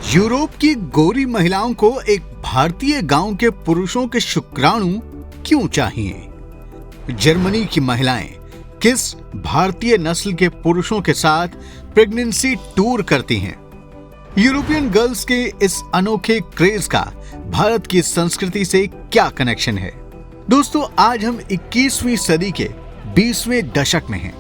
Europe की गोरी महिलाओं को एक भारतीय गांव के पुरुषों के शुक्राणु क्यों चाहिए? जर्मनी की महिलाएं किस भारतीय नस्ल के पुरुषों के साथ प्रेगनेंसी टूर करती हैं? यूरोपियन गर्ल्स के इस अनोखे क्रेज का भारत की संस्कृति से क्या कनेक्शन है? दोस्तों, आज हम 21वीं सदी के 20वें दशक में हैं।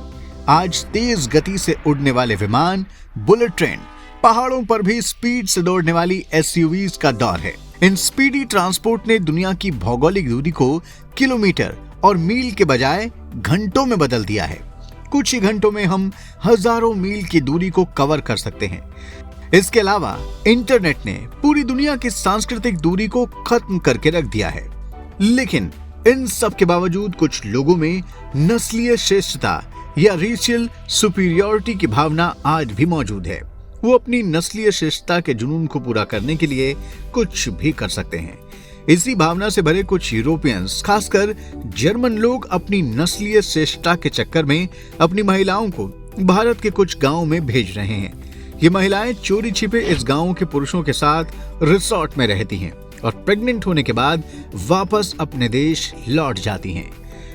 आज तेज गति से उड़ने वाले विमान, बुलेट ट्रेन, पहाड़ों पर भी स्पीड से दौड़ने वाली एसयूवीज का दौर है। इन स्पीडी ट्रांसपोर्ट ने दुनिया की भौगोलिक दूरी को किलोमीटर और मील के बजाय घंटों में बदल दिया है। कुछ ही घंटों में हम हजारों मील की दूरी को कवर कर सकते हैं। इसके अलावा इंटरनेट ने पूरी दुनिया की सांस्कृतिक दूरी को खत्म करके रख दिया है। लेकिन इन सब के बावजूद कुछ लोगों में नस्लीय श्रेष्ठता या रेशियल सुपीरियरिटी की भावना आज भी मौजूद है। वो अपनी नस्लीय श्रेष्ठता के जुनून को पूरा करने के लिए कुछ भी कर सकते हैं। इसी भावना से भरे कुछ यूरोपियंस, खासकर जर्मन लोग, अपनी नस्लीय श्रेष्ठता के चक्कर में अपनी महिलाओं को भारत के कुछ गांवों में भेज रहे हैं। ये महिलाएं चोरी छिपे इस गांवों के पुरुषों के साथ रिसोर्ट में रहती हैं और प्रेग्नेंट होने के बाद वापस अपने देश लौट जाती हैं।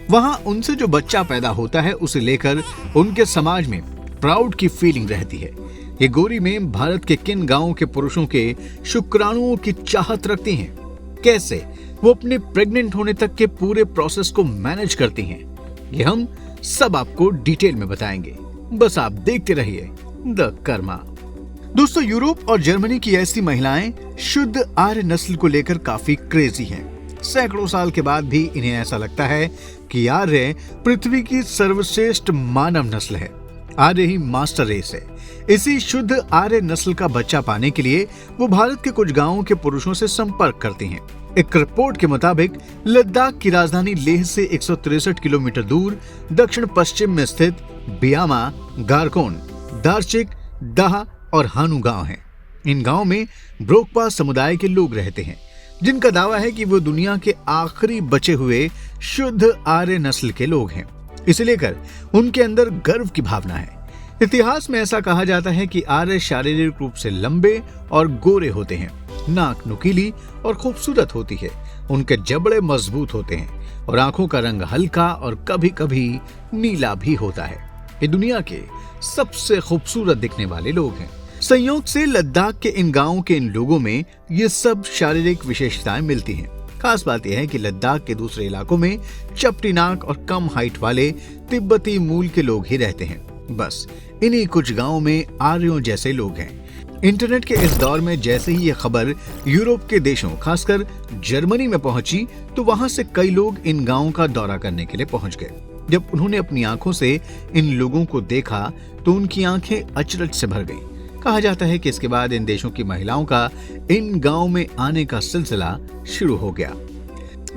वहां उनसे जो बच्चा पैदा होता है उसे लेकर उनके समाज में प्राउड की फीलिंग रहती है। ये गोरी में भारत के किन गांवों के पुरुषों के शुक्राणुओं की चाहत रखती हैं? कैसे वो अपने प्रेग्नेंट होने तक के पूरे प्रोसेस को मैनेज करती हैं? ये हम सब आपको डिटेल में बताएंगे। बस आप देखते रहिए द कर्मा। दोस्तों, यूरोप और जर्मनी की ऐसी महिलाएं शुद्ध आर्य नस्ल को लेकर काफी क्रेजी हैं। सैकड़ों साल के बाद भी इन्हें ऐसा लगता है कि आर्य पृथ्वी की सर्वश्रेष्ठ मानव नस्ल है। आर्य ही मास्टर रेस है। इसी शुद्ध आर्य नस्ल का बच्चा पाने के लिए वो भारत के कुछ गांवों के पुरुषों से संपर्क करती हैं। एक रिपोर्ट के मुताबिक लद्दाख की राजधानी लेह से 163 किलोमीटर दूर दक्षिण पश्चिम में स्थित बियामा, गारकोन, दार्चिक, दाह और हानू गांव हैं। इन गांवों में ब्रोकपा समुदाय के लोग रहते हैं, जिनका दावा है कि वो दुनिया के आखिरी बचे हुए शुद्ध आर्य नस्ल के लोग हैं। इसे लेकर उनके अंदर गर्व की भावना है। इतिहास में ऐसा कहा जाता है कि आर्य शारीरिक रूप से लंबे और गोरे होते हैं, नाक नुकीली और खूबसूरत होती है, उनके जबड़े मजबूत होते हैं और आंखों का रंग हल्का और कभी कभी नीला भी होता है। ये दुनिया के सबसे खूबसूरत दिखने वाले लोग हैं। संयोग से लद्दाख के इन गांवों के इन लोगों में ये सब शारीरिक विशेषताएं मिलती हैं। खास बात यह है कि लद्दाख के दूसरे इलाकों में चपटी नाक और कम हाइट वाले तिब्बती मूल के लोग ही रहते हैं। बस इन्हीं कुछ गांवों में आर्यों जैसे लोग हैं। इंटरनेट के इस दौर में जैसे ही ये खबर यूरोप के देशों, खासकर जर्मनी में पहुंची, तो वहां से कई लोग इन गांवों का दौरा करने के लिए पहुंच गए। जब उन्होंने अपनी आंखों से इन लोगों को देखा तो उनकी आंखें अचरज से भर गईं। कहा जाता है कि इसके बाद इन देशों की महिलाओं का इन गांवों में आने का सिलसिला शुरू हो गया।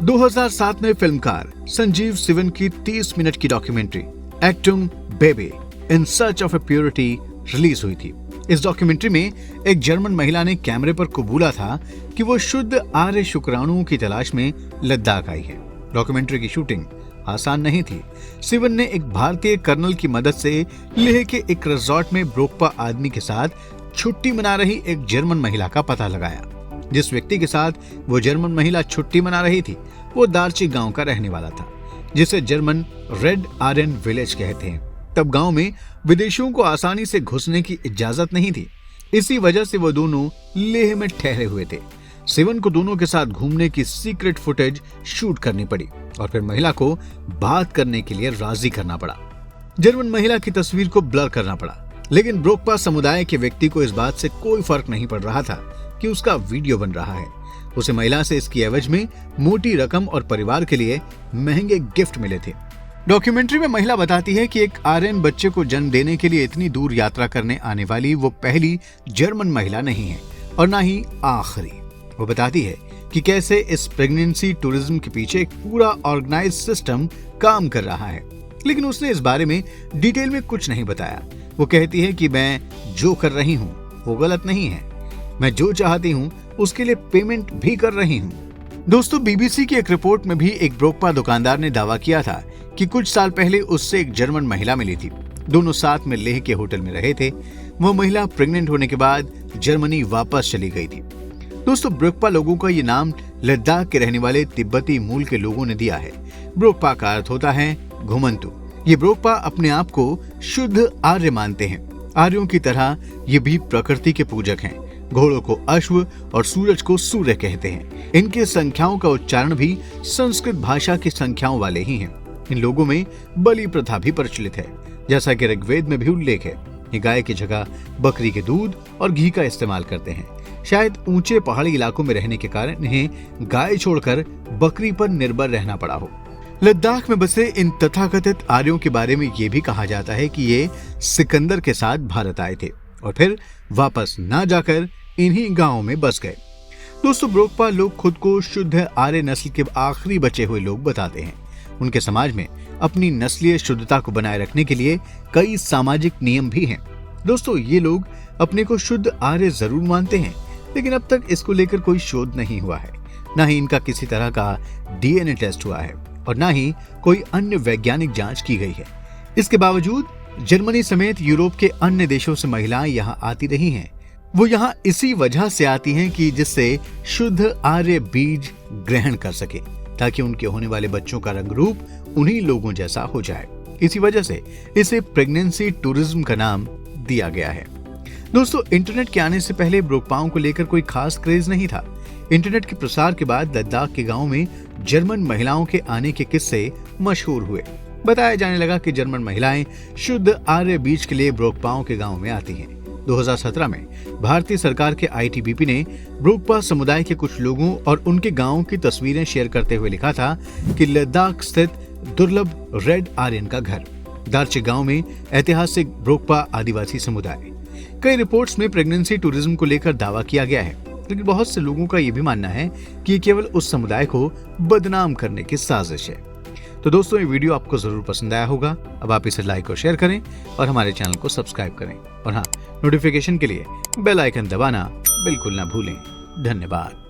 2007 में फिल्मकार संजीव सिवन की 30 मिनट की documentary Achtung baby in search of a purity release हुई थी। इस डॉक्यूमेंट्री में एक जर्मन महिला ने कैमरे पर कबूला था कि वो शुद्ध आर्य शुक्राणुओं की तलाश में लद्दाख आई है। डॉक्यूमेंट्री की शूटिंग आसान नहीं थी। सिवन ने एक भारतीय कर्नल की मदद से लेह के एक रिजॉर्ट में ब्रोकपा आदमी के साथ छुट्टी मना रही एक जर्मन महिला का पता लगाया। जिस व्यक्ति के साथ वो जर्मन महिला छुट्टी मना रही थी वो दार्चिक गांव का रहने वाला था, जिसे जर्मन रेड आर्यन विलेज कहते हैं। तब गांव में विदेशियों को आसानी से घुसने की इजाजत नहीं थी। इसी वजह से वो दोनों लेह में ठहरे हुए थे। सिवन को दोनों के साथ घूमने की सीक्रेट फुटेज शूट करनी पड़ी और फिर महिला को बात करने के लिए राजी करना पड़ा। जर्मन महिला की तस्वीर को ब्लर करना पड़ा, लेकिन ब्रोकपा समुदाय के व्यक्ति को इस बात से कोई फर्क नहीं पड़ रहा था कि उसका वीडियो बन रहा है। उसे महिला से इसकी एवज में मोटी रकम और परिवार के लिए महंगे गिफ्ट मिले थे। डॉक्यूमेंट्री में महिला बताती है कि एक आर्यन बच्चे को जन्म देने के लिए इतनी दूर यात्रा करने आने वाली वो पहली जर्मन महिला नहीं है और ना ही आखिरी। वो बताती है कि कैसे इस प्रेगनेंसी टूरिज्म के पीछे एक पूरा ऑर्गेनाइज सिस्टम काम कर रहा है, लेकिन उसने इस बारे में डिटेल में कुछ नहीं बताया। वो कहती है कि मैं जो कर रही हूँ वो गलत नहीं है, मैं जो चाहती हूँ उसके लिए पेमेंट भी कर रही हूँ। दोस्तों, बीबीसी की एक रिपोर्ट में भी एक ब्रोकपा दुकानदार ने दावा किया था कि कुछ साल पहले उससे एक जर्मन महिला मिली थी। दोनों साथ में लेह के होटल में रहे थे। वह महिला प्रेग्नेंट होने के बाद जर्मनी वापस चली गई थी। दोस्तों, ब्रोकपा लोगों का ये नाम लद्दाख के रहने वाले तिब्बती मूल के लोगों ने दिया है। ब्रोकपा का अर्थ होता है घुमंतु। ये ब्रोकपा अपने आप को शुद्ध आर्य मानते हैं। आर्यों की तरह ये भी प्रकृति के पूजक हैं। घोड़ों को अश्व और सूरज को सूर्य कहते हैं। इनके संख्याओं का उच्चारण भी संस्कृत भाषा की संख्याओं वाले ही हैं। इन लोगों में बलि प्रथा भी प्रचलित है, जैसा कि ऋग्वेद में भी उल्लेख है। ये गाय की जगह बकरी के दूध और घी का इस्तेमाल करते हैं। शायद ऊंचे पहाड़ी इलाकों में रहने के कारण इन्हें गाय छोड़कर बकरी पर निर्भर रहना पड़ा हो। लद्दाख में बसे इन तथाकथित आर्यों के बारे में ये भी कहा जाता है कि ये सिकंदर के साथ भारत आए थे और फिर वापस ना जाकर इन्हीं गांवों में बस गए। दोस्तों, ब्रोकपा लोग खुद को शुद्ध आर्य नस्ल के आखिरी बचे हुए लोग बताते हैं। उनके समाज में अपनी नस्लीय शुद्धता को बनाए रखने के लिए कई सामाजिक नियम भी हैं। दोस्तों, ये लोग अपने को शुद्ध आर्य जरूर मानते हैं, लेकिन अब तक इसको लेकर कोई शोध नहीं हुआ है। न ही इनका किसी तरह का डीएनए टेस्ट हुआ है और न ही कोई अन्य वैज्ञानिक जांच की गई है। इसके बावजूद जर्मनी समेत यूरोप के अन्य देशों से महिलाएं यहाँ आती रही हैं। वो यहाँ इसी वजह से आती हैं कि जिससे शुद्ध आर्य बीज ग्रहण कर सके, ताकि उनके होने वाले बच्चों का रंग रूप उन्हीं लोगों जैसा हो जाए। इसी वजह से इसे प्रेगनेंसी टूरिज्म का नाम दिया गया है। दोस्तों, इंटरनेट के आने से पहले ब्रोकपाओं को लेकर कोई खास क्रेज नहीं था। इंटरनेट के प्रसार के बाद लद्दाख के गांव में जर्मन महिलाओं के आने के किस्से मशहूर हुए। बताया जाने लगा कि जर्मन महिलाएं शुद्ध आर्य बीज के लिए ब्रोकपाओं के गांव में आती हैं। 2017 में भारतीय सरकार के आईटीबीपी ने ब्रोकपा समुदाय के कुछ लोगों और उनके गांवों की तस्वीरें शेयर करते हुए लिखा था कि लद्दाख स्थित दुर्लभ रेड आर्यन का घर, दार्चे गांव में ऐतिहासिक ब्रोकपा आदिवासी समुदाय। कई रिपोर्ट्स में प्रेगनेंसी टूरिज्म को लेकर दावा किया गया है, लेकिन बहुत से लोगों का यह भी मानना है कि ये केवल उस समुदाय को बदनाम करने की साजिश है। तो दोस्तों, ये वीडियो आपको जरूर पसंद आया होगा। अब आप इसे लाइक और शेयर करें और हमारे चैनल को सब्सक्राइब करें, और हाँ, नोटिफिकेशन के लिए बेल आइकन दबाना बिल्कुल ना भूलें। धन्यवाद।